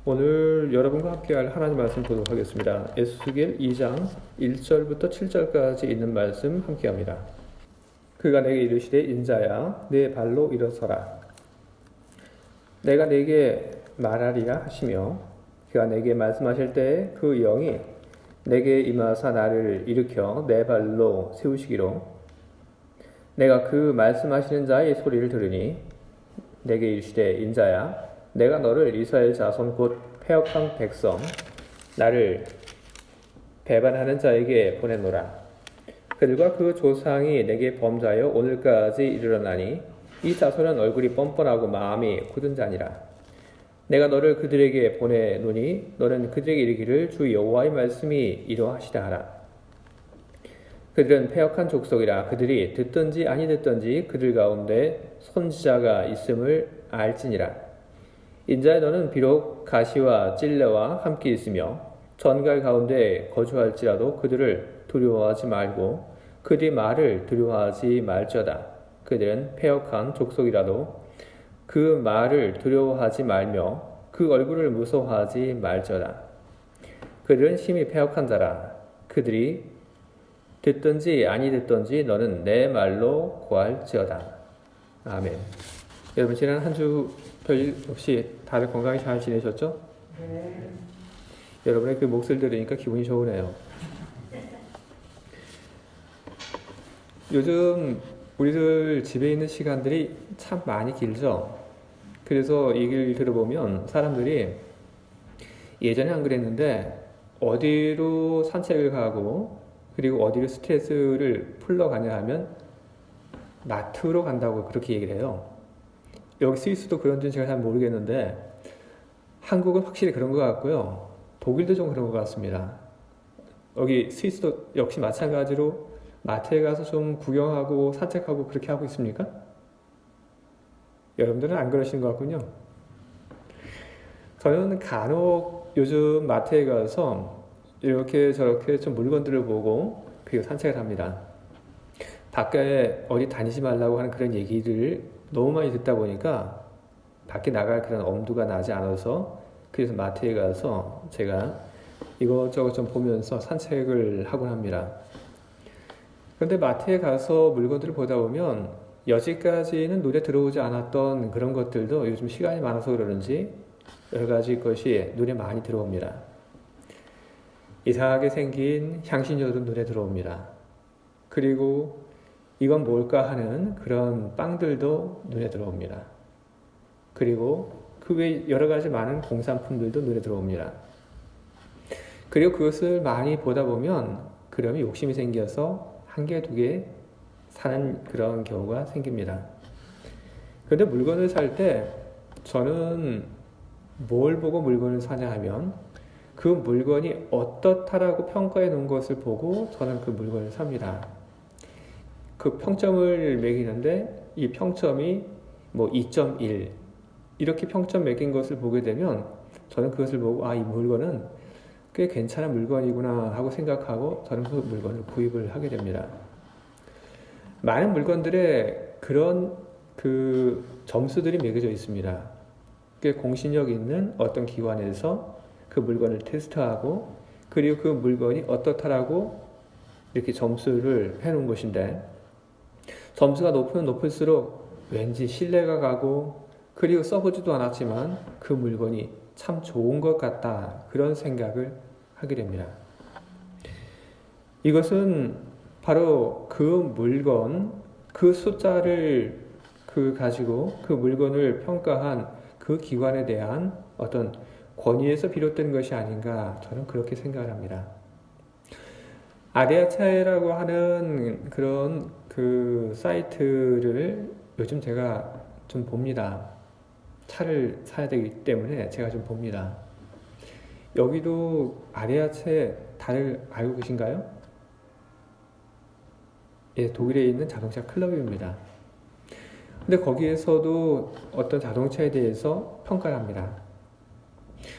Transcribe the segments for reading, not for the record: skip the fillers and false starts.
오늘 여러분과 함께할 하나님 말씀 보도록 하겠습니다. 에스겔 2장 1절부터 7절까지 있는 말씀 함께합니다. 그가 내게 이르시되 인자야 내 발로 일어서라. 내가 내게 말하리라 하시며 그가 내게 말씀하실 때에 그 영이 내게 임하사 나를 일으켜 내 발로 세우시기로 내가 그 말씀하시는 자의 소리를 들으니 내게 이르시되 인자야 내가 너를 이스라엘 자손 곧 패역한 백성 나를 배반하는 자에게 보내노라. 그들과 그 조상이 내게 범죄하여 오늘까지 이르러나니 이 자손은 얼굴이 뻔뻔하고 마음이 굳은 자니라. 내가 너를 그들에게 보내노니 너는 그들에게 이르기를 주 여호와의 말씀이 이러하시다 하라. 그들은 패역한 족속이라. 그들이 듣든지 아니 듣든지 그들 가운데 선지자가 있음을 알지니라. 인자야 너는 비록 가시와 찔레와 함께 있으며 전갈 가운데 거주할지라도 그들을 두려워하지 말고 그들의 말을 두려워하지 말지어다. 그들은 패역한 족속이라도 그 말을 두려워하지 말며 그 얼굴을 무서워하지 말지어다. 그들은 심히 패역한 자라. 그들이 듣든지 아니 듣든지 너는 내 말로 고할지어다. 아멘. 여러분 지난 한 주 별일 없이 다들 건강히 잘 지내셨죠? 네. 여러분의 그 목소리 들으니까 기분이 좋으네요. 요즘 우리들 집에 있는 시간들이 참 많이 길죠? 그래서 얘기를 들어보면 사람들이 예전에 안 그랬는데 어디로 산책을 가고 그리고 어디로 스트레스를 풀러 가냐 하면 마트로 간다고 그렇게 얘기를 해요. 여기 스위스도 그런지는 제가 잘 모르겠는데 한국은 확실히 그런 것 같고요. 독일도 좀 그런 것 같습니다. 여기 스위스도 역시 마찬가지로 마트에 가서 좀 구경하고 산책하고 그렇게 하고 있습니까? 여러분들은 안 그러시는 것 같군요. 저는 간혹 요즘 마트에 가서 이렇게 저렇게 좀 물건들을 보고 그리고 산책을 합니다. 밖에 어디 다니지 말라고 하는 그런 얘기를 너무 많이 듣다 보니까 밖에 나갈 그런 엄두가 나지 않아서 그래서 마트에 가서 제가 이것저것 좀 보면서 산책을 하곤 합니다. 그런데 마트에 가서 물건들을 보다 보면 여지까지는 눈에 들어오지 않았던 그런 것들도 요즘 시간이 많아서 그러는지 여러 가지 것이 눈에 많이 들어옵니다. 이상하게 생긴 향신료도 눈에 들어옵니다. 그리고 이건 뭘까 하는 그런 빵들도 눈에 들어옵니다. 그리고 그 외 여러 가지 많은 공산품들도 눈에 들어옵니다. 그리고 그것을 많이 보다 보면 그러면 욕심이 생겨서 한 개, 두 개 사는 그런 경우가 생깁니다. 그런데 물건을 살 때 저는 뭘 보고 물건을 사냐 하면 그 물건이 어떻다라고 평가해 놓은 것을 보고 저는 그 물건을 삽니다. 그 평점을 매기는데 이 평점이 뭐 2.1 이렇게 평점 매긴 것을 보게 되면 저는 그것을 보고 이 물건은 꽤 괜찮은 물건이구나 하고 생각하고 저는 그 물건을 구입을 하게 됩니다. 많은 물건들에 그런 그 점수들이 매겨져 있습니다. 꽤 공신력 있는 어떤 기관에서 그 물건을 테스트하고 그리고 그 물건이 어떻다라고 이렇게 점수를 해놓은 것인데 점수가 높으면 높을수록 왠지 신뢰가 가고 그리고 써보지도 않았지만 그 물건이 참 좋은 것 같다 그런 생각을 하게 됩니다. 이것은 바로 그 물건, 그 숫자를 가지고 그 물건을 평가한 그 기관에 대한 어떤 권위에서 비롯된 것이 아닌가 저는 그렇게 생각을 합니다. 아디아차이라고 하는 그런 그 사이트를 요즘 제가 좀 봅니다. 차를 사야 되기 때문에 제가 좀 봅니다. 여기도 아디아차이 다들 알고 계신가요? 예, 독일에 있는 자동차 클럽입니다. 근데 거기에서도 어떤 자동차에 대해서 평가를 합니다.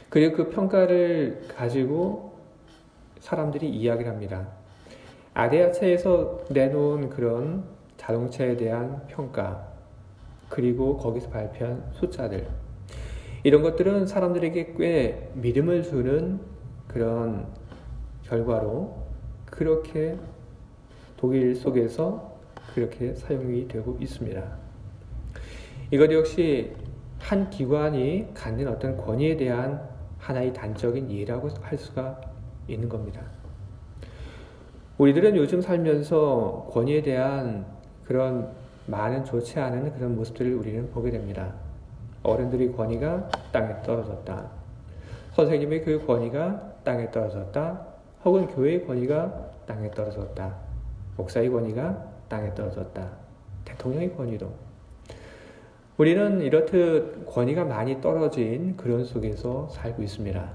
그리고 그 평가를 가지고 사람들이 이야기를 합니다. 아디아차에서 내놓은 그런 자동차에 대한 평가 그리고 거기서 발표한 숫자들 이런 것들은 사람들에게 꽤 믿음을 주는 그런 결과로 그렇게 독일 속에서 그렇게 사용이 되고 있습니다. 이것 역시 한 기관이 갖는 어떤 권위에 대한 하나의 단적인 예라고 할 수가 있는 겁니다. 우리들은 요즘 살면서 권위에 대한 그런 많은 좋지 않은 그런 모습들을 우리는 보게 됩니다. 어른들의 권위가 땅에 떨어졌다. 선생님의 그 권위가 땅에 떨어졌다. 혹은 교회의 권위가 땅에 떨어졌다. 목사의 권위가 땅에 떨어졌다. 대통령의 권위도. 우리는 이렇듯 권위가 많이 떨어진 그런 속에서 살고 있습니다.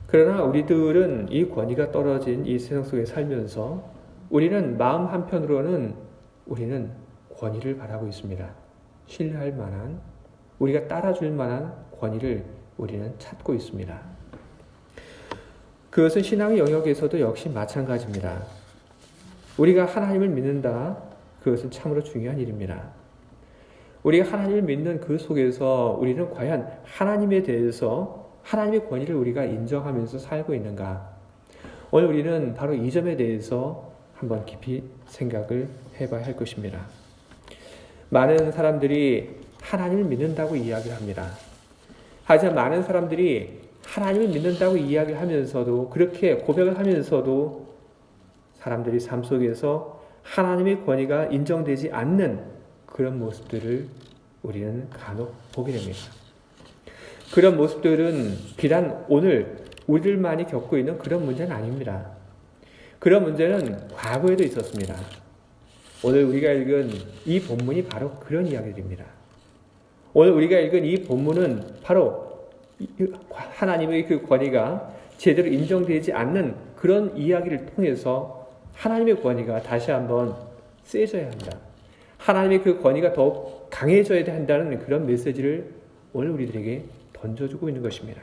그러나 우리들은 이 권위가 떨어진 이 세상 속에 살면서 우리는 마음 한편으로는 우리는 권위를 바라고 있습니다. 신뢰할 만한, 우리가 따라줄 만한 권위를 우리는 찾고 있습니다. 그것은 신앙의 영역에서도 역시 마찬가지입니다. 우리가 하나님을 믿는다. 그것은 참으로 중요한 일입니다. 우리가 하나님을 믿는 그 속에서 우리는 과연 하나님에 대해서 하나님의 권위를 우리가 인정하면서 살고 있는가? 오늘 우리는 바로 이 점에 대해서 한번 깊이 생각을 해봐야 할 것입니다. 많은 사람들이 하나님을 믿는다고 이야기를 합니다. 하지만 많은 사람들이 하나님을 믿는다고 이야기를 하면서도 그렇게 고백을 하면서도 사람들이 삶 속에서 하나님의 권위가 인정되지 않는 그런 모습들을 우리는 간혹 보게 됩니다. 그런 모습들은 비단 오늘 우리들만이 겪고 있는 그런 문제는 아닙니다. 그런 문제는 과거에도 있었습니다. 오늘 우리가 읽은 이 본문이 바로 그런 이야기들입니다. 오늘 우리가 읽은 이 본문은 바로 하나님의 그 권위가 제대로 인정되지 않는 그런 이야기를 통해서 하나님의 권위가 다시 한번 세져야 한다. 하나님의 그 권위가 더욱 강해져야 한다는 그런 메시지를 오늘 우리들에게 던져주고 있는 것입니다.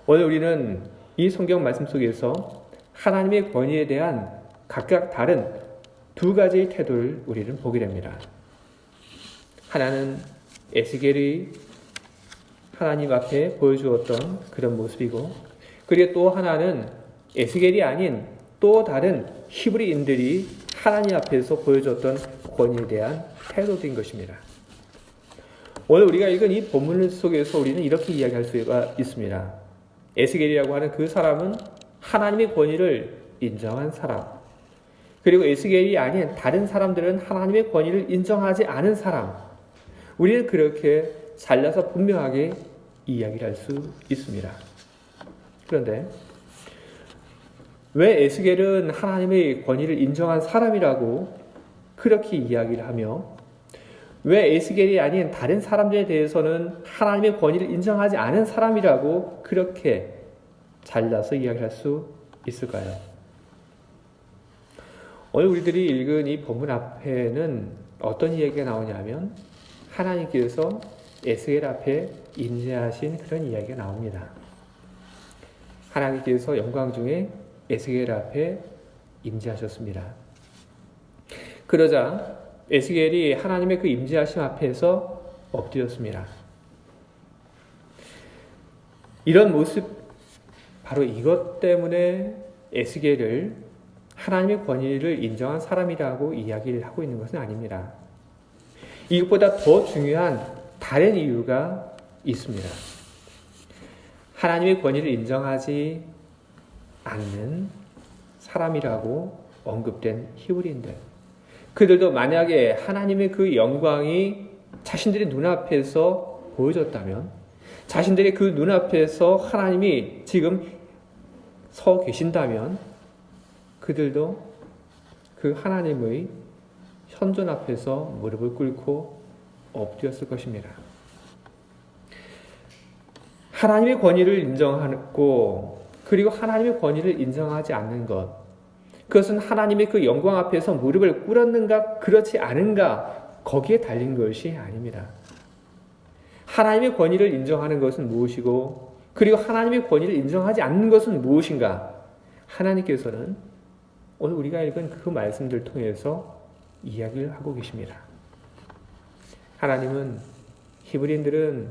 오늘 우리는 이 성경 말씀 속에서 하나님의 권위에 대한 각각 다른 두 가지의 태도를 우리는 보게 됩니다. 하나는 에스겔이 하나님 앞에 보여주었던 그런 모습이고, 그리고 또 하나는 에스겔이 아닌 또 다른 히브리인들이 하나님 앞에서 보여줬던 권위에 대한 태도인 것입니다. 오늘 우리가 읽은 이 본문 속에서 우리는 이렇게 이야기할 수가 있습니다. 에스겔이라고 하는 그 사람은 하나님의 권위를 인정한 사람, 그리고 에스겔이 아닌 다른 사람들은 하나님의 권위를 인정하지 않은 사람, 우리는 그렇게 잘라서 분명하게 이야기를 할 수 있습니다. 그런데 왜 에스겔은 하나님의 권위를 인정한 사람이라고 그렇게 이야기를 하며, 왜 에스겔이 아닌 다른 사람들에 대해서는 하나님의 권위를 인정하지 않은 사람이라고 그렇게 잘라서 이야기할 수 있을까요? 오늘 우리들이 읽은 이 본문 앞에는 어떤 이야기가 나오냐면 하나님께서 에스겔 앞에 임재하신 그런 이야기가 나옵니다. 하나님께서 영광 중에 에스겔 앞에 임재하셨습니다. 그러자 에스겔이 하나님의 그 임재하심 앞에서 엎드렸습니다. 이런 모습, 바로 이것 때문에 에스겔을 하나님의 권위를 인정한 사람이라고 이야기를 하고 있는 것은 아닙니다. 이것보다 더 중요한 다른 이유가 있습니다. 하나님의 권위를 인정하지 않는 사람이라고 언급된 히브리인들, 그들도 만약에 하나님의 그 영광이 자신들의 눈앞에서 보여졌다면, 자신들의 그 눈앞에서 하나님이 지금 서 계신다면 그들도 그 하나님의 현존 앞에서 무릎을 꿇고 엎드렸을 것입니다. 하나님의 권위를 인정하고 그리고 하나님의 권위를 인정하지 않는 것, 그것은 하나님의 그 영광 앞에서 무릎을 꿇었는가 그렇지 않은가 거기에 달린 것이 아닙니다. 하나님의 권위를 인정하는 것은 무엇이고 그리고 하나님의 권위를 인정하지 않는 것은 무엇인가? 하나님께서는 오늘 우리가 읽은 그 말씀들 통해서 이야기를 하고 계십니다. 하나님은 히브리인들은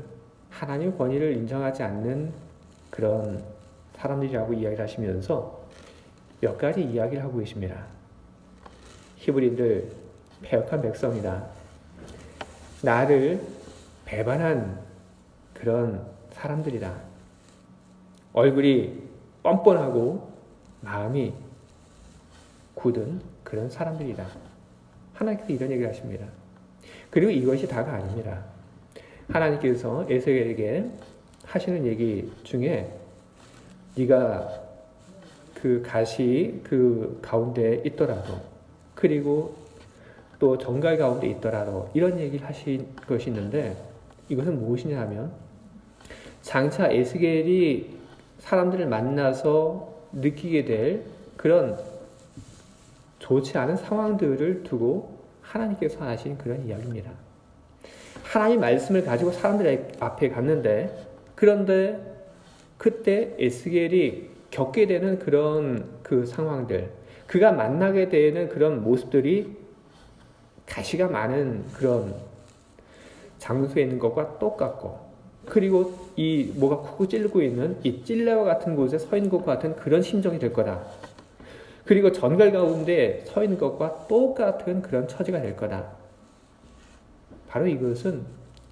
하나님의 권위를 인정하지 않는 그런 사람들이라고 이야기를 하시면서 몇 가지 이야기를 하고 계십니다. 히브리인들 패역한 백성이다. 나를 배반한 그런 사람들이다. 얼굴이 뻔뻔하고 마음이 굳은 그런 사람들이다. 하나님께서 이런 얘기를 하십니다. 그리고 이것이 다가 아닙니다. 하나님께서 에스겔에게 하시는 얘기 중에 네가 그 가시 그 가운데 있더라도 그리고 또 정갈 가운데 있더라도 이런 얘기를 하신 것이 있는데 이것은 무엇이냐 하면 장차 에스겔이 사람들을 만나서 느끼게 될 그런 좋지 않은 상황들을 두고 하나님께서 하신 그런 이야기입니다. 하나님 말씀을 가지고 사람들 앞에 갔는데 그런데 그때 에스겔이 겪게 되는 그런 그 상황들 그가 만나게 되는 그런 모습들이 가시가 많은 그런 장소에 있는 것과 똑같고 그리고 이 뭐가 쿡쿡 찔리고 있는 이 찔레와 같은 곳에 서 있는 것과 같은 그런 심정이 될 거다. 그리고 전갈 가운데 서 있는 것과 똑같은 그런 처지가 될 거다. 바로 이것은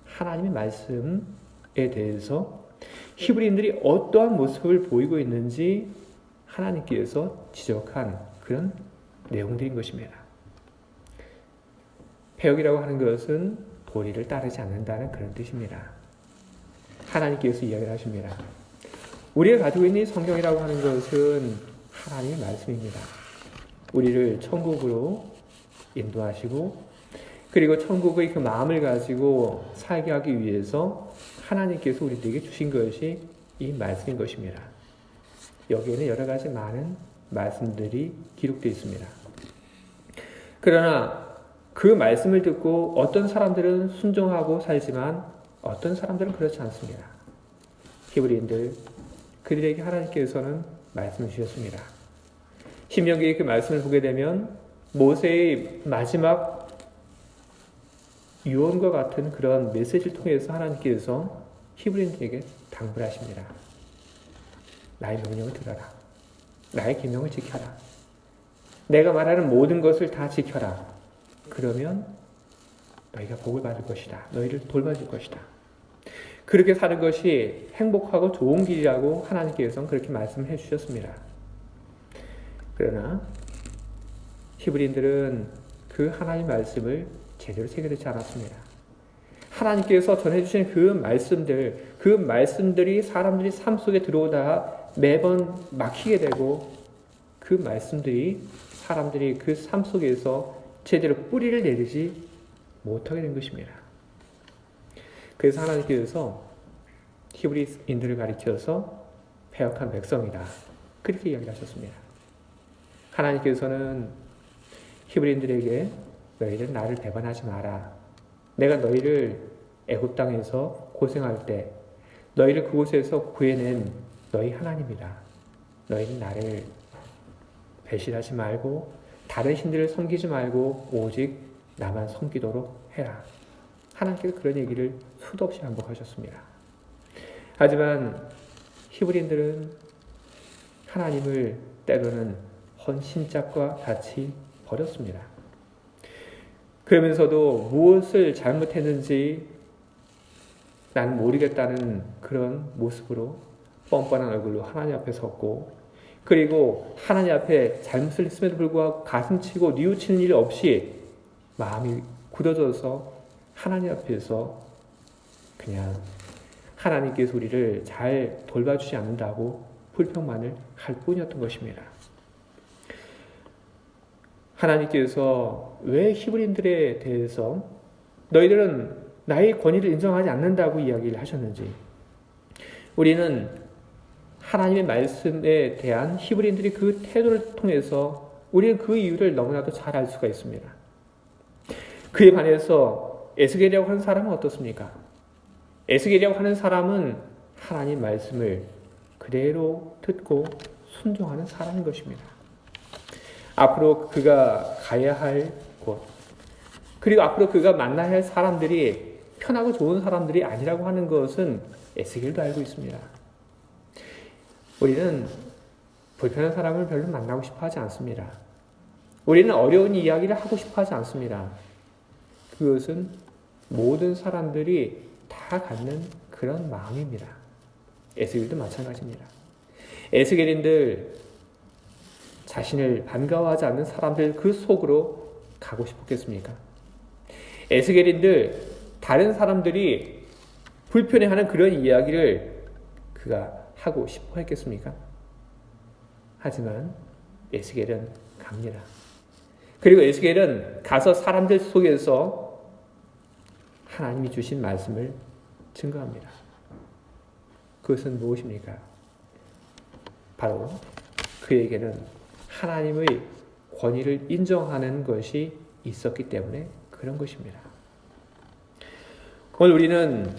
하나님의 말씀에 대해서 히브리인들이 어떠한 모습을 보이고 있는지 하나님께서 지적한 그런 내용들인 것입니다. 패역이라고 하는 것은 도리를 따르지 않는다는 그런 뜻입니다. 하나님께서 이야기를 하십니다. 우리가 가지고 있는 이 성경이라고 하는 것은 하나님의 말씀입니다. 우리를 천국으로 인도하시고 그리고 천국의 그 마음을 가지고 살게 하기 위해서 하나님께서 우리에게 주신 것이 이 말씀인 것입니다. 여기에는 여러 가지 많은 말씀들이 기록되어 있습니다. 그러나 그 말씀을 듣고 어떤 사람들은 순종하고 살지만 어떤 사람들은 그렇지 않습니다. 히브리인들 그들에게 하나님께서는 말씀을 주셨습니다. 신명기의 그 말씀을 보게 되면 모세의 마지막 유언과 같은 그런 메시지를 통해서 하나님께서 히브리인들에게 당부를 하십니다. 나의 명령을 들어라. 나의 계명을 지켜라. 내가 말하는 모든 것을 다 지켜라. 그러면 너희가 복을 받을 것이다. 너희를 돌봐줄 것이다. 그렇게 사는 것이 행복하고 좋은 길이라고 하나님께서는 그렇게 말씀해 주셨습니다. 그러나 히브리인들은 그 하나님 말씀을 제대로 새겨듣지 않았습니다. 하나님께서 전해주신 그 말씀들이 사람들이 삶 속에 들어오다 매번 막히게 되고 그 말씀들이 사람들이 그 삶 속에서 제대로 뿌리를 내리지 못하게 된 것입니다. 그래서 하나님께서 히브리인들을 가리켜서 패역한 백성이다. 그렇게 이야기하셨습니다. 하나님께서는 히브리인들에게 너희는 나를 배반하지 마라. 내가 너희를 애굽 땅에서 고생할 때 너희를 그곳에서 구해낸 너희 하나님이다. 너희는 나를 배신하지 말고 다른 신들을 섬기지 말고 오직 나만 섬기도록 해라. 하나님께서 그런 얘기를 수도 없이 반복하셨습니다. 하지만 히브리인들은 하나님을 때로는 헌신짝과 같이 버렸습니다. 그러면서도 무엇을 잘못했는지 나는 모르겠다는 그런 모습으로 뻔뻔한 얼굴로 하나님 앞에 섰고 그리고 하나님 앞에 잘못을 했음에도 불구하고 가슴치고 뉘우치는 일 없이 마음이 굳어져서 하나님 앞에서 그냥 하나님께서 우리를 잘 돌봐주지 않는다고 불평만을 할 뿐이었던 것입니다. 하나님께서 왜 히브리인들에 대해서 너희들은 나의 권위를 인정하지 않는다고 이야기를 하셨는지 우리는 하나님의 말씀에 대한 히브리인들이 그 태도를 통해서 우리는 그 이유를 너무나도 잘 알 수가 있습니다. 그에 반해서 에스겔이라고 하는 사람은 어떻습니까? 에스겔이라고 하는 사람은 하나님 말씀을 그대로 듣고 순종하는 사람인 것입니다. 앞으로 그가 가야 할 곳, 그리고 앞으로 그가 만나야 할 사람들이 편하고 좋은 사람들이 아니라고 하는 것은 에스겔도 알고 있습니다. 우리는 불편한 사람을 별로 만나고 싶어 하지 않습니다. 우리는 어려운 이야기를 하고 싶어 하지 않습니다. 그것은 모든 사람들이 다 갖는 그런 마음입니다. 에스겔도 마찬가지입니다. 에스겔인들 자신을 반가워하지 않는 사람들 그 속으로 가고 싶었겠습니까? 에스겔인들 다른 사람들이 불편해하는 그런 이야기를 그가 하고 싶어 했겠습니까? 하지만 에스겔은 갑니다. 그리고 에스겔은 가서 사람들 속에서 하나님이 주신 말씀을 증거합니다. 그것은 무엇입니까? 바로 그에게는 하나님의 권위를 인정하는 것이 있었기 때문에 그런 것입니다. 오늘 우리는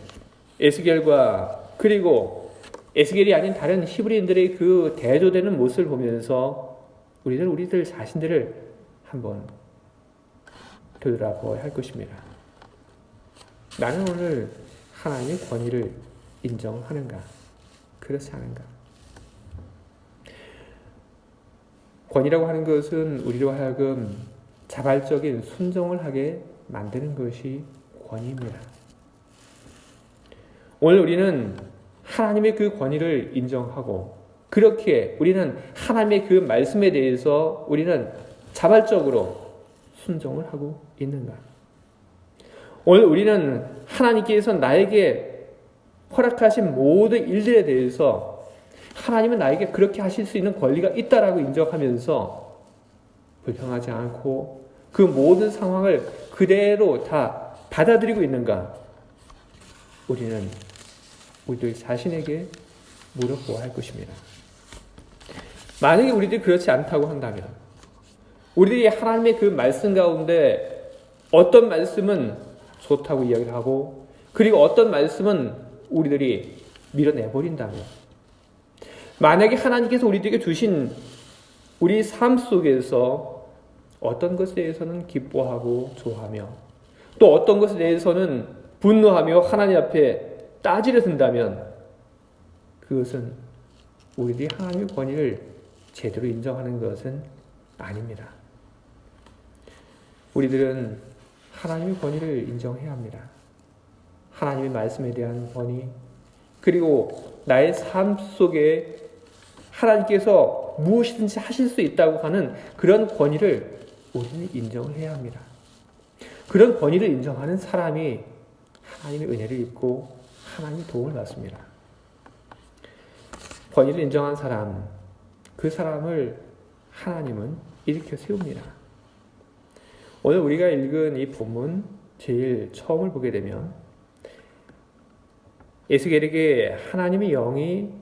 에스겔과 그리고 에스겔이 아닌 다른 히브리인들의 그 대조되는 모습을 보면서 우리들 자신들을 한번 되돌아보아야 할 것입니다. 나는 오늘 하나님의 권위를 인정하는가? 그렇지 않은가? 권위라고 하는 것은 우리로 하여금 자발적인 순종을 하게 만드는 것이 권위입니다. 오늘 우리는 하나님의 그 권위를 인정하고 그렇게 우리는 하나님의 그 말씀에 대해서 우리는 자발적으로 순종을 하고 있는가? 오늘 우리는 하나님께서 나에게 허락하신 모든 일들에 대해서 하나님은 나에게 그렇게 하실 수 있는 권리가 있다라고 인정하면서 불평하지 않고 그 모든 상황을 그대로 다 받아들이고 있는가? 우리들 자신에게 물어보아야 할 것입니다. 만약에 우리들이 그렇지 않다고 한다면 우리들이 하나님의 그 말씀 가운데 어떤 말씀은 좋다고 이야기를 하고 그리고 어떤 말씀은 우리들이 밀어내버린다면 만약에 하나님께서 우리들에게 주신 우리 삶 속에서 어떤 것에 대해서는 기뻐하고 좋아하며 또 어떤 것에 대해서는 분노하며 하나님 앞에 따지려 든다면 그것은 우리들이 하나님의 권위를 제대로 인정하는 것은 아닙니다. 우리들은 하나님의 권위를 인정해야 합니다. 하나님의 말씀에 대한 권위 그리고 나의 삶 속에 하나님께서 무엇이든지 하실 수 있다고 하는 그런 권위를 우리는 인정을 해야 합니다. 그런 권위를 인정하는 사람이 하나님의 은혜를 입고 하나님의 도움을 받습니다. 권위를 인정한 사람, 그 사람을 하나님은 일으켜 세웁니다. 오늘 우리가 읽은 이 본문 제일 처음을 보게 되면 에스겔에게 하나님의 영이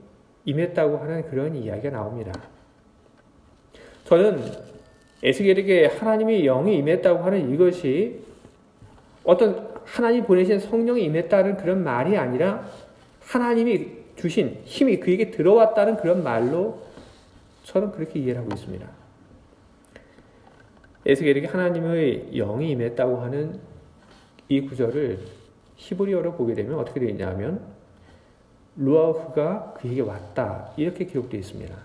임했다고 하는 그런 이야기가 나옵니다. 저는 에스겔에게 하나님의 영이 임했다고 하는 이것이 어떤 하나님 보내신 성령이 임했다는 그런 말이 아니라 하나님이 주신 힘이 그에게 들어왔다는 그런 말로 저는 그렇게 이해를 하고 있습니다. 에스겔에게 하나님의 영이 임했다고 하는 이 구절을 히브리어로 보게 되면 어떻게 되어 있냐면 루아흐가 그에게 왔다 이렇게 기록되어 있습니다.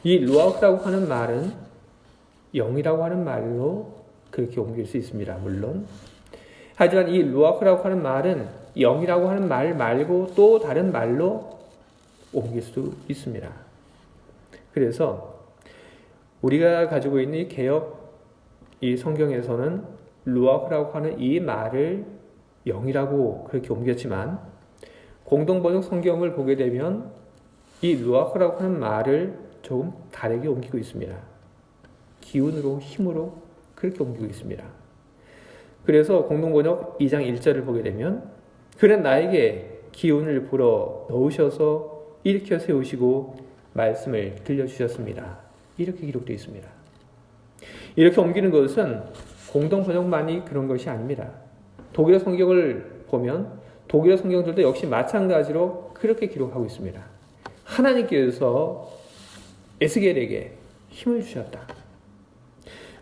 이 루아흐라고 하는 말은 영이라고 하는 말로 그렇게 옮길 수 있습니다. 물론 하지만 이 루아흐라고 하는 말은 영이라고 하는 말 말고 또 다른 말로 옮길 수 있습니다. 그래서 우리가 가지고 있는 이 개역 이 성경에서는 루아흐라고 하는 이 말을 영이라고 그렇게 옮겼지만 공동번역 성경을 보게 되면 이 루아흐라고 하는 말을 조금 다르게 옮기고 있습니다. 기운으로 힘으로 그렇게 옮기고 있습니다. 그래서 공동번역 2장 1절을 보게 되면 그는 나에게 기운을 불어 넣으셔서 일으켜 세우시고 말씀을 들려주셨습니다. 이렇게 기록되어 있습니다. 이렇게 옮기는 것은 공동번역만이 그런 것이 아닙니다. 독일어 성경을 보면 독일어 성경들도 역시 마찬가지로 그렇게 기록하고 있습니다. 하나님께서 에스겔에게 힘을 주셨다.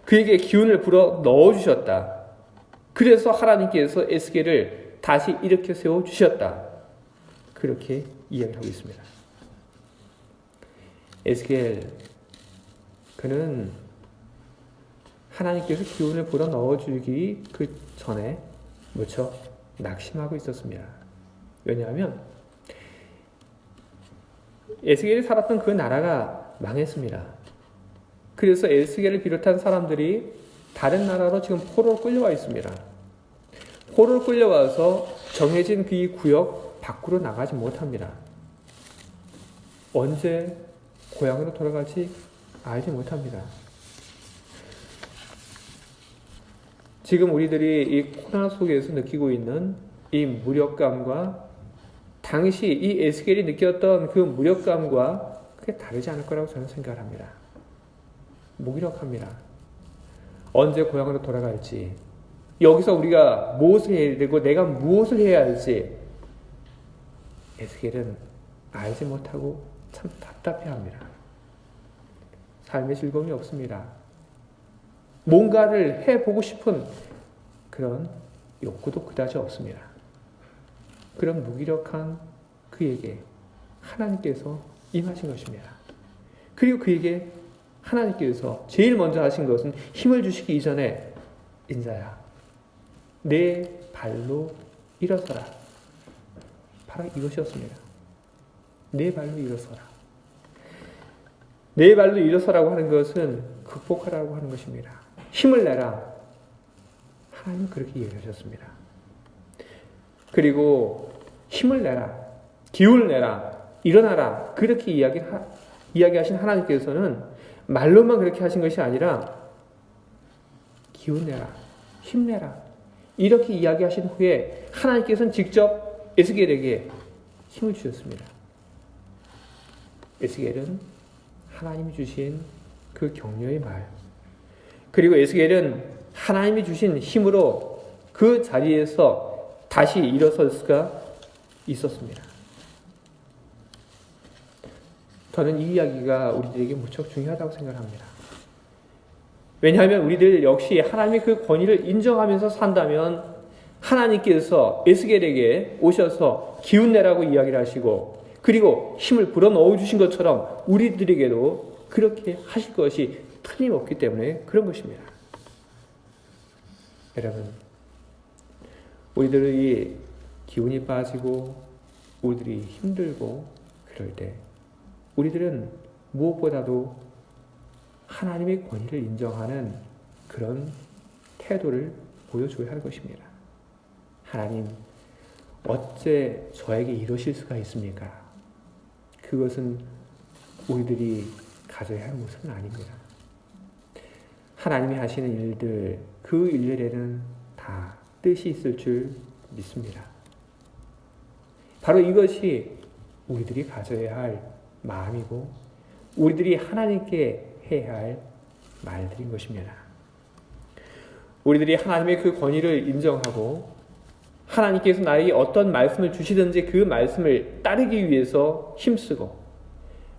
그에게 기운을 불어 넣어주셨다. 그래서 하나님께서 에스겔을 다시 일으켜 세워주셨다. 그렇게 이야기하고 있습니다. 에스겔, 그는 하나님께서 기운을 불어 넣어주기 그 전에 무척 낙심하고 있었습니다. 왜냐하면 에스겔이 살았던 그 나라가 망했습니다. 그래서 에스겔을 비롯한 사람들이 다른 나라로 지금 포로로 끌려와 있습니다. 포로로 끌려와서 정해진 그 구역 밖으로 나가지 못합니다. 언제 고향으로 돌아갈지 알지 못합니다. 지금 우리들이 이 코로나 속에서 느끼고 있는 이 무력감과 당시 이 에스겔이 느꼈던 그 무력감과 그게 다르지 않을 거라고 저는 생각을 합니다. 무기력합니다. 언제 고향으로 돌아갈지, 여기서 우리가 무엇을 해야 되고 내가 무엇을 해야 할지 에스겔은 알지 못하고 참 답답해합니다. 삶의 즐거움이 없습니다. 뭔가를 해보고 싶은 그런 욕구도 그다지 없습니다. 그런 무기력한 그에게 하나님께서 임하신 것입니다. 그리고 그에게 하나님께서 제일 먼저 하신 것은 힘을 주시기 이전에 인자야, 내 발로 일어서라. 바로 이것이었습니다. 내 발로 일어서라. 내 발로 일어서라고 하는 것은 극복하라고 하는 것입니다. 힘을 내라. 하나님은 그렇게 얘기하셨습니다. 그리고 힘을 내라. 기운을 내라. 일어나라. 그렇게 이야기하신 하나님께서는 말로만 그렇게 하신 것이 아니라 기운 내라. 힘내라. 이렇게 이야기하신 후에 하나님께서는 직접 에스겔에게 힘을 주셨습니다. 에스겔은 하나님이 주신 그 격려의 말, 그리고 에스겔은 하나님이 주신 힘으로 그 자리에서 다시 일어설 수가 있었습니다. 저는 이 이야기가 우리들에게 무척 중요하다고 생각합니다. 왜냐하면 우리들 역시 하나님의 그 권위를 인정하면서 산다면 하나님께서 에스겔에게 오셔서 기운내라고 이야기를 하시고 그리고 힘을 불어넣어 주신 것처럼 우리들에게도 그렇게 하실 것이 틀림없기 때문에 그런 것입니다. 여러분, 우리들의 기운이 빠지고 우리들이 힘들고 그럴 때 우리들은 무엇보다도 하나님의 권위를 인정하는 그런 태도를 보여줘야 할 것입니다. 하나님, 어째 저에게 이러실 수가 있습니까? 그것은 우리들이 가져야 할 모습은 아닙니다. 하나님이 하시는 일들, 그 일들에는 다 뜻이 있을 줄 믿습니다. 바로 이것이 우리들이 가져야 할 마음이고 우리들이 하나님께 해야 할 말들인 것입니다. 우리들이 하나님의 그 권위를 인정하고 하나님께서 나에게 어떤 말씀을 주시든지 그 말씀을 따르기 위해서 힘쓰고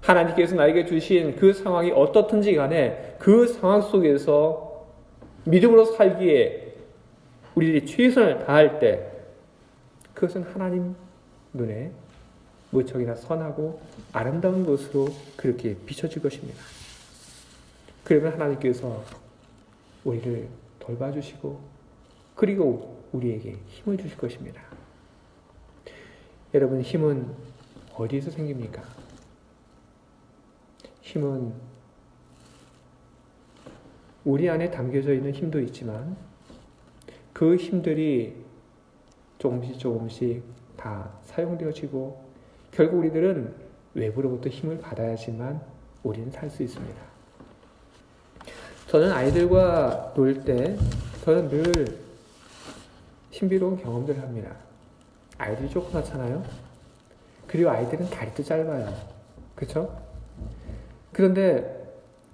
하나님께서 나에게 주신 그 상황이 어떻든지 간에 그 상황 속에서 믿음으로 살기에 우리들이 최선을 다할 때 그것은 하나님 눈에 무척이나 선하고 아름다운 것으로 그렇게 비춰질 것입니다. 그러면 하나님께서 우리를 돌봐주시고 그리고 우리에게 힘을 주실 것입니다. 여러분, 힘은 어디에서 생깁니까? 힘은 우리 안에 담겨져 있는 힘도 있지만 그 힘들이 조금씩 다 사용되어지고 결국 우리들은 외부로부터 힘을 받아야지만 우리는 살 수 있습니다. 저는 아이들과 놀 때 저는 늘 신비로운 경험들을 합니다. 아이들이 조그맣잖아요. 그리고 아이들은 다리도 짧아요. 그렇죠? 그런데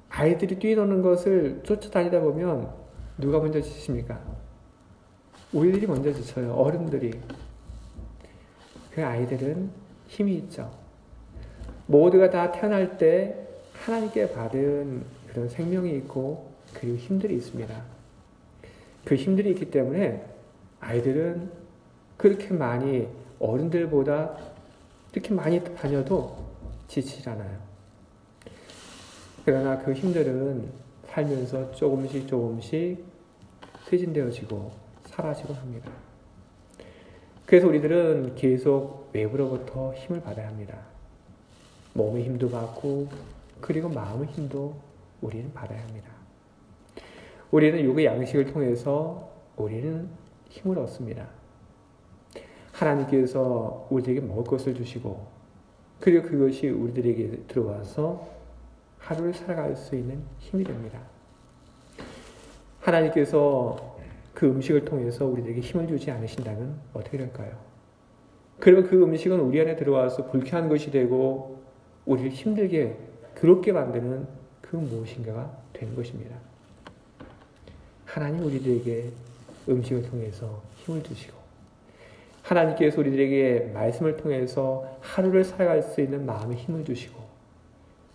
아이들이 뛰노는 것을 쫓아다니다 보면 누가 먼저 지칩니까? 우리들이 먼저 지쳐요. 어른들이. 그 아이들은 힘이 있죠. 모두가 다 태어날 때 하나님께 받은 그런 생명이 있고 그리고 힘들이 있습니다. 그 힘들이 있기 때문에 아이들은 그렇게 많이 어른들보다 이렇게 많이 다녀도 지치지 않아요. 그러나 그 힘들은 살면서 조금씩 퇴진되어지고 사라지고 합니다. 그래서 우리들은 계속 외부로부터 힘을 받아야 합니다. 몸의 힘도 받고 그리고 마음의 힘도 우리는 받아야 합니다. 우리는 육의 양식을 통해서 우리는 힘을 얻습니다. 하나님께서 우리에게 먹을 것을 주시고 그리고 그것이 우리들에게 들어와서 하루를 살아갈 수 있는 힘이 됩니다. 하나님께서 그 음식을 통해서 우리들에게 힘을 주지 않으신다면 어떻게 될까요? 그러면 그 음식은 우리 안에 들어와서 불쾌한 것이 되고 우리를 힘들게 괴롭게 만드는 그 무엇인가가 되는 것입니다. 하나님 우리들에게 음식을 통해서 힘을 주시고 하나님께서 우리들에게 말씀을 통해서 하루를 살아갈 수 있는 마음의 힘을 주시고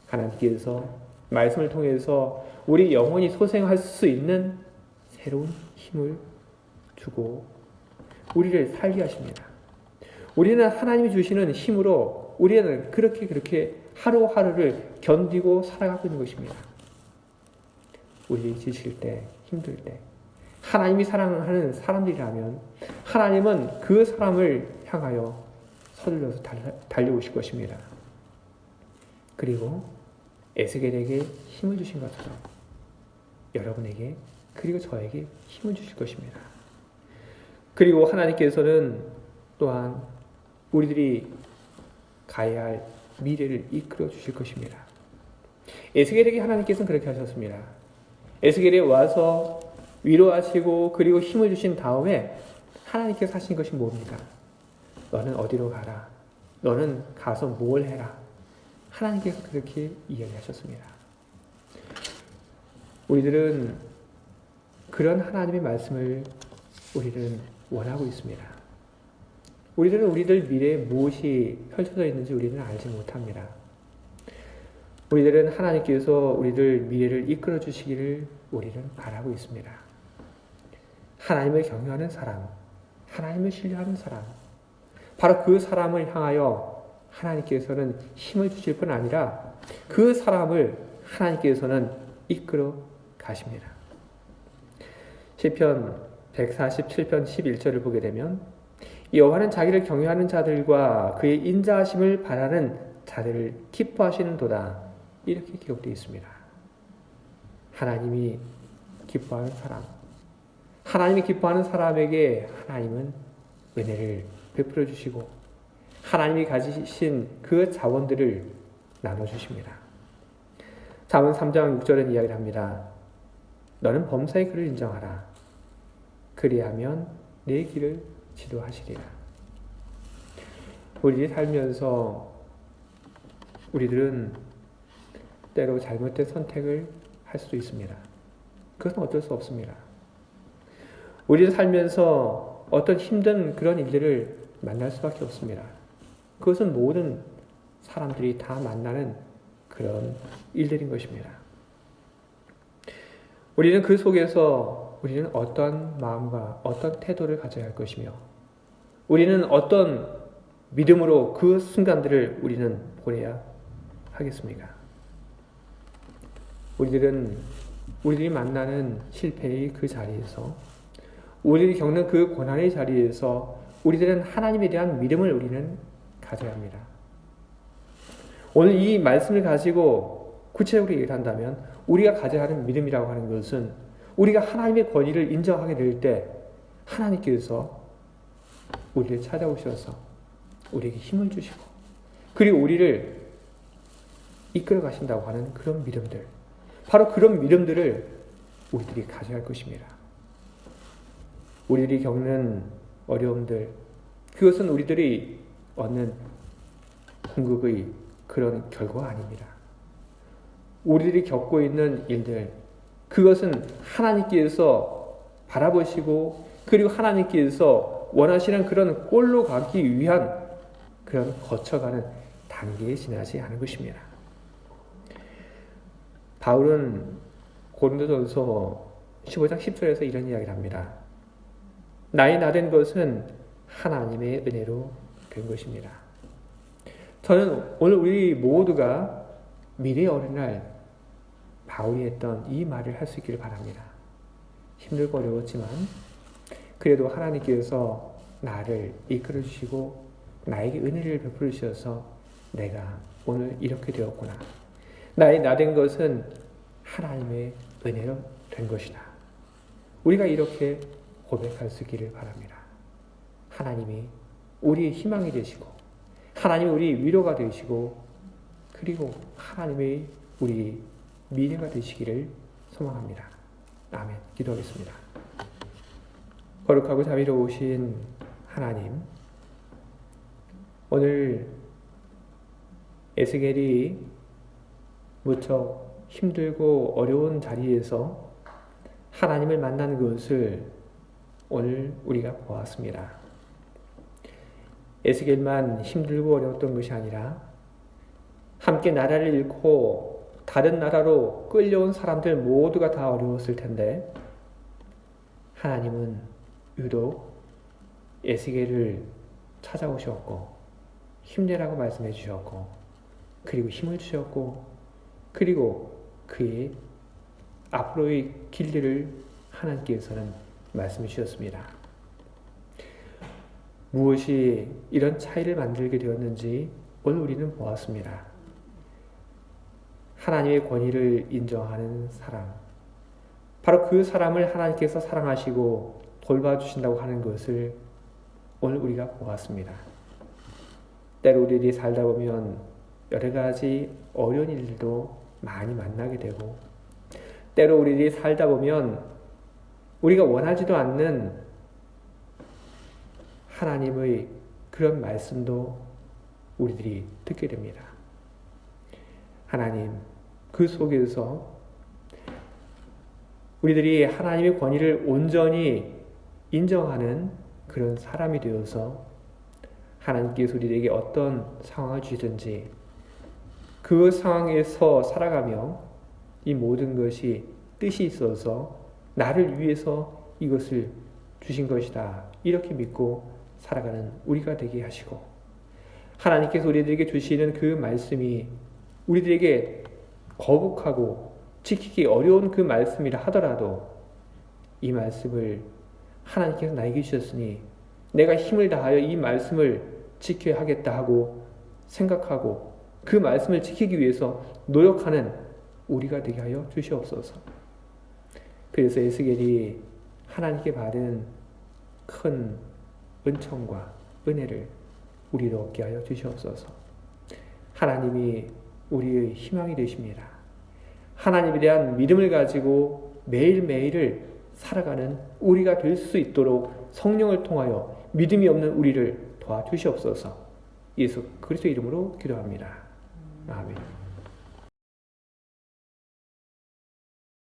하나님께서 말씀을 통해서 우리 영혼이 소생할 수 있는 새로운 힘을 주고 우리를 살게 하십니다. 우리는 하나님이 주시는 힘으로 우리는 그렇게 하루하루를 견디고 살아가고 있는 것입니다. 우리 지칠 때, 힘들 때 하나님이 사랑하는 사람들이라면 하나님은 그 사람을 향하여 서둘러서 달려오실 것입니다. 그리고 에스겔에게 힘을 주신 것처럼 여러분에게 그리고 저에게 힘을 주실 것입니다. 그리고 하나님께서는 또한 우리들이 가야 할 미래를 이끌어 주실 것입니다. 에스겔에게 하나님께서는 그렇게 하셨습니다. 에스겔에 와서 위로하시고 그리고 힘을 주신 다음에 하나님께서 하신 것이 뭡니까? 너는 어디로 가라. 너는 가서 뭘 해라. 하나님께서 그렇게 이야기하셨습니다. 우리들은 그런 하나님의 말씀을 우리는 원하고 있습니다. 우리들은 우리들 미래에 무엇이 펼쳐져 있는지 우리는 알지 못합니다. 우리들은 하나님께서 우리들 미래를 이끌어 주시기를 우리는 바라고 있습니다. 하나님을 경외하는 사람, 하나님을 신뢰하는 사람, 바로 그 사람을 향하여 하나님께서는 힘을 주실 뿐 아니라 그 사람을 하나님께서는 이끌어 가십니다. 시편 147편 11절을 보게 되면 여호와는 자기를 경외하는 자들과 그의 인자하심을 바라는 자들을 기뻐하시는도다. 이렇게 기록되어 있습니다. 하나님이 기뻐하는 사람, 하나님이 기뻐하는 사람에게 하나님은 은혜를 베풀어 주시고 하나님이 가지신 그 자원들을 나눠주십니다. 잠언 3장 6절은 이야기를 합니다. 너는 범사의 그를 인정하라. 그리하면 내 길을 지도하시리라. 우리 살면서 우리들은 때로 잘못된 선택을 할 수도 있습니다. 그것은 어쩔 수 없습니다. 우리는 살면서 어떤 힘든 그런 일들을 만날 수밖에 없습니다. 그것은 모든 사람들이 다 만나는 그런 일들인 것입니다. 우리는 그 속에서 우리는 어떤 마음과 어떤 태도를 가져야 할 것이며 우리는 어떤 믿음으로 그 순간들을 우리는 보내야 하겠습니까? 우리들이 만나는 실패의 그 자리에서 우리들이 겪는 그 고난의 자리에서 우리들은 하나님에 대한 믿음을 우리는 가져야 합니다. 오늘 이 말씀을 가지고 구체적으로 얘기를 한다면 우리가 가져야 하는 믿음이라고 하는 것은 우리가 하나님의 권위를 인정하게 될 때 하나님께서 우리를 찾아오셔서 우리에게 힘을 주시고 그리고 우리를 이끌어 가신다고 하는 그런 믿음들, 바로 그런 믿음들을 우리들이 가져야 할 것입니다. 우리들이 겪는 어려움들, 그것은 우리들이 얻는 궁극의 그런 결과가 아닙니다. 우리들이 겪고 있는 일들, 그것은 하나님께서 바라보시고 그리고 하나님께서 원하시는 그런 꼴로 가기 위한 그런 거쳐가는 단계에 지나지 않은 것입니다. 바울은 고린도전서 15장 10절에서 이런 이야기를 합니다. 나의 나된 것은 하나님의 은혜로 된 것입니다. 저는 오늘 우리 모두가 미래의 어린날 바울이 했던 이 말을 할 수 있기를 바랍니다. 힘들고 어려웠지만 그래도 하나님께서 나를 이끌어 주시고 나에게 은혜를 베풀어 주셔서 내가 오늘 이렇게 되었구나. 나의 나된 것은 하나님의 은혜로 된 것이다. 우리가 이렇게 고백할 수 있기를 바랍니다. 하나님이 우리의 희망이 되시고 하나님이 우리 위로가 되시고 그리고 하나님의 우리 미래가 되시기를 소망합니다. 아멘. 기도하겠습니다. 거룩하고 자비로우신 하나님, 오늘 에스겔이 무척 힘들고 어려운 자리에서 하나님을 만난 것을 오늘 우리가 보았습니다. 에스겔만 힘들고 어려웠던 것이 아니라 함께 나라를 잃고 다른 나라로 끌려온 사람들 모두가 다 어려웠을 텐데 하나님은 유독 에스겔을 찾아오셨고 힘내라고 말씀해 주셨고 그리고 힘을 주셨고 그리고 그의 앞으로의 길들을 하나님께서는 말씀해 주셨습니다. 무엇이 이런 차이를 만들게 되었는지 오늘 우리는 보았습니다. 하나님의 권위를 인정하는 사람, 바로 그 사람을 하나님께서 사랑하시고 돌봐주신다고 하는 것을 오늘 우리가 보았습니다. 때로 우리들이 살다 보면 여러 가지 어려운 일들도 많이 만나게 되고 때로 우리들이 살다 보면 우리가 원하지도 않는 하나님의 그런 말씀도 우리들이 듣게 됩니다. 하나님, 그 속에서 우리들이 하나님의 권위를 온전히 인정하는 그런 사람이 되어서 하나님께서 우리에게 어떤 상황을 주시든지 그 상황에서 살아가며 이 모든 것이 뜻이 있어서 나를 위해서 이것을 주신 것이다. 이렇게 믿고 살아가는 우리가 되게 하시고 하나님께서 우리들에게 주시는 그 말씀이 우리들에게 거북하고 지키기 어려운 그 말씀이라 하더라도 이 말씀을 하나님께서 나에게 주셨으니 내가 힘을 다하여 이 말씀을 지켜야 하겠다 하고 생각하고 그 말씀을 지키기 위해서 노력하는 우리가 되게 하여 주시옵소서. 그래서 에스겔이 하나님께 받은 큰 은총과 은혜를 우리로 얻게 하여 주시옵소서. 하나님이 우리의 희망이 되십니다. 하나님에 대한 믿음을 가지고 매일매일을 살아가는 우리가 될 수 있도록 성령을 통하여 믿음이 없는 우리를 도와주시옵소서. 예수 그리스도의 이름으로 기도합니다. 아멘.